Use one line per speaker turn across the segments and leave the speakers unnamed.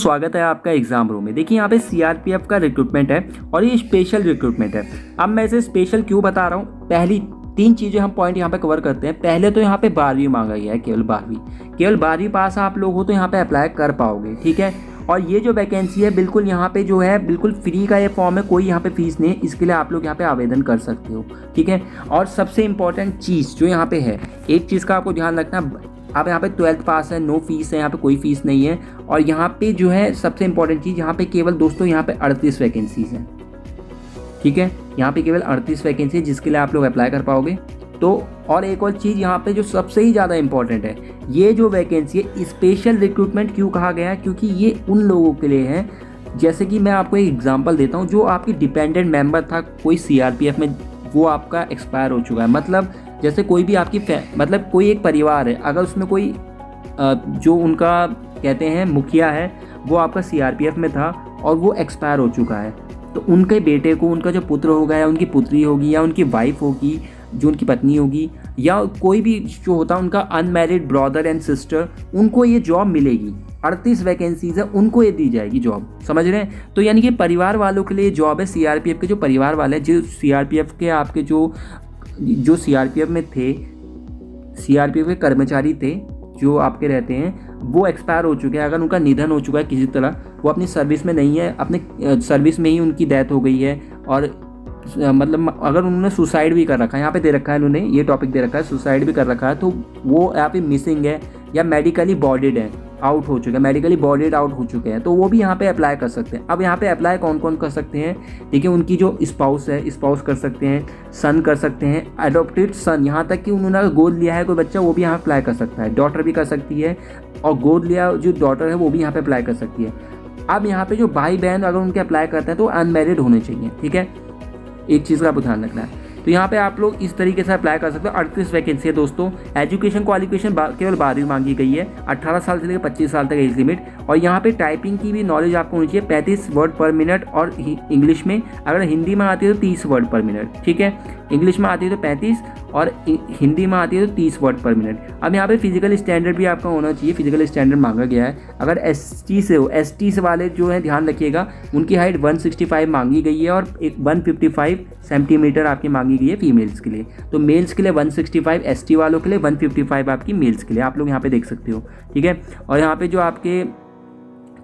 स्वागत है आपका एग्जाम रूम में। देखिए यहाँ पे सीआरपीएफ का रिक्रूटमेंट है और ये स्पेशल रिक्रूटमेंट है। अब मैं इसे स्पेशल क्यों बता रहा हूँ, पहली 3 चीज़ें हम पॉइंट यहाँ पे कवर करते हैं। पहले तो यहाँ पे 12वीं मांगा गया है, केवल 12वीं पास आप लोग हो तो यहाँ पे अप्लाई कर पाओगे, ठीक है। और ये जो वैकेंसी है बिल्कुल यहाँ पे जो है बिल्कुल फ्री का ये फॉर्म है, कोई यहाँ पे फीस नहीं है, इसके लिए आप लोग यहाँ पे आवेदन कर सकते हो, ठीक है। और सबसे इम्पोर्टेंट चीज़ जो यहाँ पे है, एक चीज़ का आपको ध्यान रखना, आप यहाँ पे 12th पास है, नो फीस है, यहाँ पे कोई फीस नहीं है। और यहाँ पे जो है सबसे इंपॉर्टेंट चीज़, यहाँ पे केवल दोस्तों यहाँ पे 38 वैकेंसीज हैं, ठीक है। यहाँ पे केवल 38 वैकेंसी है जिसके लिए आप लोग अप्लाई कर पाओगे। तो और एक और चीज़ यहाँ पे जो सबसे ही ज़्यादा इंपॉर्टेंट है, ये जो वैकेंसी है स्पेशल रिक्रूटमेंट क्यों कहा गया है, क्योंकि ये उन लोगों के लिए है, जैसे कि मैं आपको एक एग्जाम्पल देता हूँ, जो आपकी डिपेंडेंट मेंबर था कोई सीआरपीएफ में, वो आपका एक्सपायर हो चुका है। मतलब जैसे कोई भी आपकी मतलब कोई एक परिवार है, अगर उसमें कोई जो उनका कहते हैं मुखिया है, वो आपका सीआरपीएफ में था और वो एक्सपायर हो चुका है, तो उनके बेटे को, उनका जो पुत्र होगा या उनकी पुत्री होगी या उनकी वाइफ होगी, जो उनकी पत्नी होगी, या कोई भी जो होता है उनका अनमैरिड ब्रदर एंड सिस्टर, उनको ये जॉब मिलेगी। 38 वैकेंसीज है, उनको ये दी जाएगी जॉब, समझ रहे हैं। तो यानी कि परिवार वालों के लिए जॉब है। सीआरपीएफ के जो परिवार वाले हैं, जो सीआरपीएफ के आपके जो सीआरपीएफ में थे, सीआरपीएफ के कर्मचारी थे जो आपके रहते हैं, वो एक्सपायर हो चुके हैं। अगर उनका निधन हो चुका है किसी तरह, वो अपनी सर्विस में नहीं है, अपने सर्विस में ही उनकी डेथ हो गई है, और मतलब अगर उन्होंने सुसाइड भी कर रखा है, यहाँ पे दे रखा है इन्होंने ये टॉपिक दे रखा है, सुसाइड भी कर रखा है, तो वो यहाँ पे मिसिंग है या मेडिकली बॉडीड है, आउट हो चुके हैं, मेडिकली बॉडीड आउट हो चुके हैं, तो वो भी यहाँ पे अप्लाई कर सकते हैं। अब यहाँ पे अप्लाई कौन कौन कर सकते हैं, देखिए उनकी जो स्पाउस है, स्पाउस कर सकते हैं, सन कर सकते हैं, एडॉप्टेड सन, यहाँ तक कि उन्होंने गोद लिया है कोई बच्चा, वो भी यहाँ अप्लाई कर सकता है, डॉटर भी कर सकती है, और गोद लिया जो डॉटर है वो भी यहाँ पे अप्लाई कर सकती है। अब यहाँ पे जो भाई बहन अगर उनके अप्लाई करते हैं तो अनमैरिड होने चाहिए, ठीक है, एक चीज़ का आपको ध्यान रखना है। तो यहाँ पे आप लोग इस तरीके से अप्लाई कर सकते हो। 38 वैकेंसी है दोस्तों। एजुकेशन क्वालिफिकेशन केवल 12वीं मांगी गई है, 18 साल से लेकर 25 साल तक एज लिमिट। और यहाँ पे टाइपिंग की भी नॉलेज आपको होनी चाहिए, 35 वर्ड पर मिनट, और इंग्लिश में अगर हिंदी में आती है तो 30 वर्ड पर मिनट, ठीक है। इंग्लिश में आती है तो 35 और हिंदी में आती है तो 30 वर्ड पर मिनट। अब यहाँ पे फिजिकल स्टैंडर्ड भी आपका होना चाहिए, फिजिकल स्टैंडर्ड मांगा गया है। अगर एसटी से हो, एसटी से वाले जो है ध्यान रखिएगा, उनकी हाइट 165 मांगी गई है और एक 155 सेंटीमीटर आपकी मांगी गई है फीमेल्स के लिए। तो मेल्स के लिए 165, एसटी वालों के लिए 155 आपकी मेल्स के लिए, आप लोग यहाँ पे देख सकते हो, ठीक है। और यहाँ पे जो आपके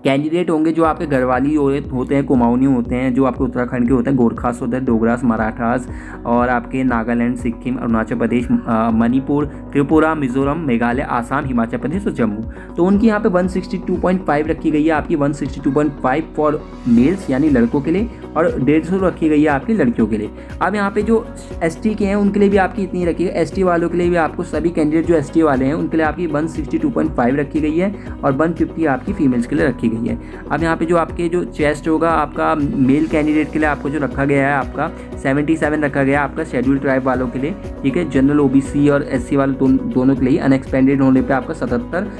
कैंडिडेट होंगे, जो आपके घरवाली होते हैं, कुमाऊनी होते हैं, जो आपके उत्तराखंड के होते हैं, गोरखास होते हैं, डोगरास, मराठास, और आपके नागालैंड, सिक्किम, अरुणाचल प्रदेश, मणिपुर, त्रिपुरा, मिजोरम, मेघालय, आसाम, हिमाचल प्रदेश और जम्मू, तो उनकी यहाँ पे 162.5 रखी गई है आपकी, 162.5 फॉर मेल्स यानी लड़कों के लिए, और 150 रखी गई है आपकी लड़कियों के लिए। अब यहाँ पे जो एसटी के हैं उनके लिए भी आपकी इतनी रखी है, एसटी वालों के लिए भी आपको, सभी कैंडिडेट जो एसटी वाले हैं उनके लिए आपकी 162.5 रखी गई है, और 150 आपकी फीमेल्स के लिए रखी गई है। अब यहाँ पे जो आपके जो चेस्ट होगा आपका मेल कैंडिडेट के लिए आपको जो रखा गया है आपका 77 रखा गया है आपका शेड्यूल ट्राइब वालों के लिए, ठीक है। जनरल ओबीसी और एससी वाले दोनों के लिए। अनएक्सपेंडेड होने पे आपका 77,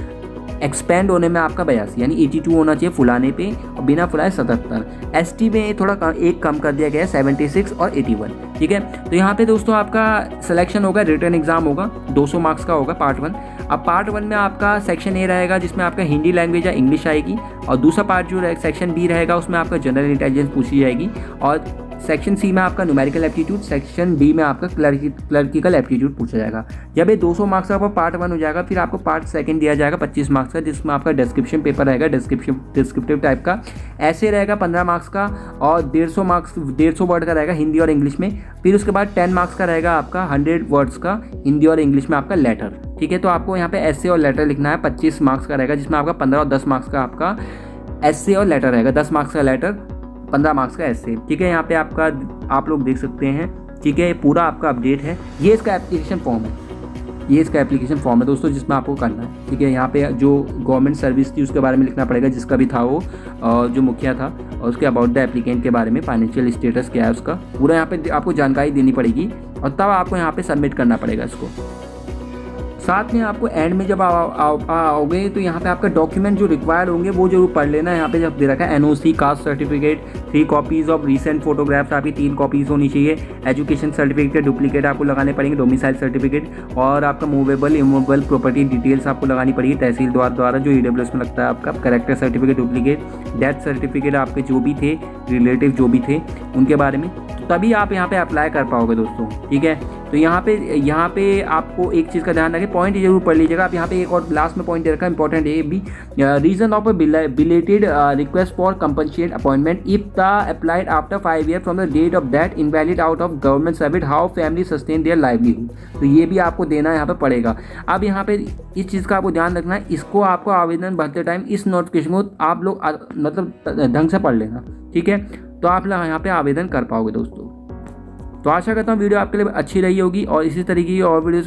एक्सपेंड होने में आपका 82 यानी 82 होना चाहिए फुलाने पे, और बिना फुलाए 77। एसटी में थोड़ा एक कम कर दिया गया है 76 और 81, ठीक है। तो यहाँ पे दोस्तों आपका सिलेक्शन होगा, रिटन एग्जाम होगा, 200 मार्क्स का होगा पार्ट 1। अब पार्ट 1 में आपका सेक्शन ए रहेगा जिसमें आपका हिंदी लैंग्वेज या इंग्लिश आएगी, और दूसरा पार्ट जो सेक्शन बी रहेगा उसमें आपका जनरल इंटेलिजेंस पूछी जाएगी, और सेक्शन सी में आपका न्यूमेरिकल एप्टीट्यूड, सेक्शन डी में आपका क्लर्किकल एप्टीट्यूड पूछा जाएगा। जब ये 200 मार्क्स का पार्ट 1 हो जाएगा, फिर आपको पार्ट 2 दिया जाएगा 25 मार्क्स का, जिसमें आपका डिस्क्रिप्शन पेपर रहेगा, डिस्क्रिप्टिव टाइप का, ऐसे रहेगा 15 मार्क्स का, और 150 वर्ड का रहेगा हिंदी और इंग्लिश में। फिर उसके बाद 10 मार्क्स का रहेगा आपका 100 वर्ड्स का हिंदी और इंग्लिश में आपका लेटर, ठीक है। तो आपको यहाँ पे एस्से और लेटर लिखना है, 25 मार्क्स का रहेगा, जिसमें आपका 15 और 10 मार्क्स का आपका एस्से और लेटर रहेगा, 10 मार्क्स का लेटर, 15 मार्क्स का एस्से, ठीक है। यहाँ पे आपका आप लोग देख सकते हैं, ठीक है, पूरा आपका अपडेट है। ये इसका एप्लीकेशन फॉर्म है, ये इसका एप्लीकेशन फॉर्म है दोस्तों, जिसमें आपको करना है, ठीक है। यहाँ पे जो गवर्नमेंट सर्विस थी उसके बारे में लिखना पड़ेगा, जिसका भी था वो जो मुखिया था, और उसके अबाउट द एप्लीकेंट के बारे में, फाइनेंशियल स्टेटस क्या है उसका पूरा यहाँ पे आपको जानकारी देनी पड़ेगी, और तब आपको यहाँ पे सबमिट करना पड़ेगा इसको, साथ में आपको एंड में जब आओगे तो यहाँ पे आपका डॉक्यूमेंट जो रिक्वायर्ड होंगे वो जरूर पढ़ लेना। यहाँ पे जब दे रखा है NOC, caste certificate, 3 copies of recent photographs, आपकी 3 कॉपीज़ होनी चाहिए। एजुकेशन सर्टिफिकेट डुप्लीकेट आपको लगाने पड़ेंगे, डोमिसाइल सर्टिफिकेट, और आपका मूवेबल इमूवेबल प्रॉपर्टी डिटेल्स आपको लगानी पड़ेगी तहसील द्वारा जो ईडब्ल्यूएस में लगता है आपका। Character certificate duplicate, death certificate आपके जो भी थे रिलेटिव जो भी थे उनके बारे में, तभी आप यहाँ पे अप्लाई कर पाओगे दोस्तों। ठीक है, तो यहाँ पे आपको एक चीज़ का ध्यान रखें, पॉइंट जरूर पढ़ लीजिएगा आप। यहाँ पे एक और लास्ट में पॉइंट दे रखा है इंपॉर्टेंट है भी, reason of belated request for compensate appointment if the applied after 5 year from the date of that invalid out of government service how family sustain their livelihood. तो ये भी आपको देना यहाँ पे पड़ेगा। अब यहाँ पे इस चीज़ का आपको ध्यान रखना है, इसको आपको आवेदन भरते टाइम इस नोटिफिकेशन को आप लोग मतलब ढंग से पढ़ लेना। ठीक है, तो आप लोग यहाँ पे आवेदन कर पाओगे दोस्तों। तो आशा करता हूँ वीडियो आपके लिए अच्छी रही होगी और इसी तरीके की और वीडियोस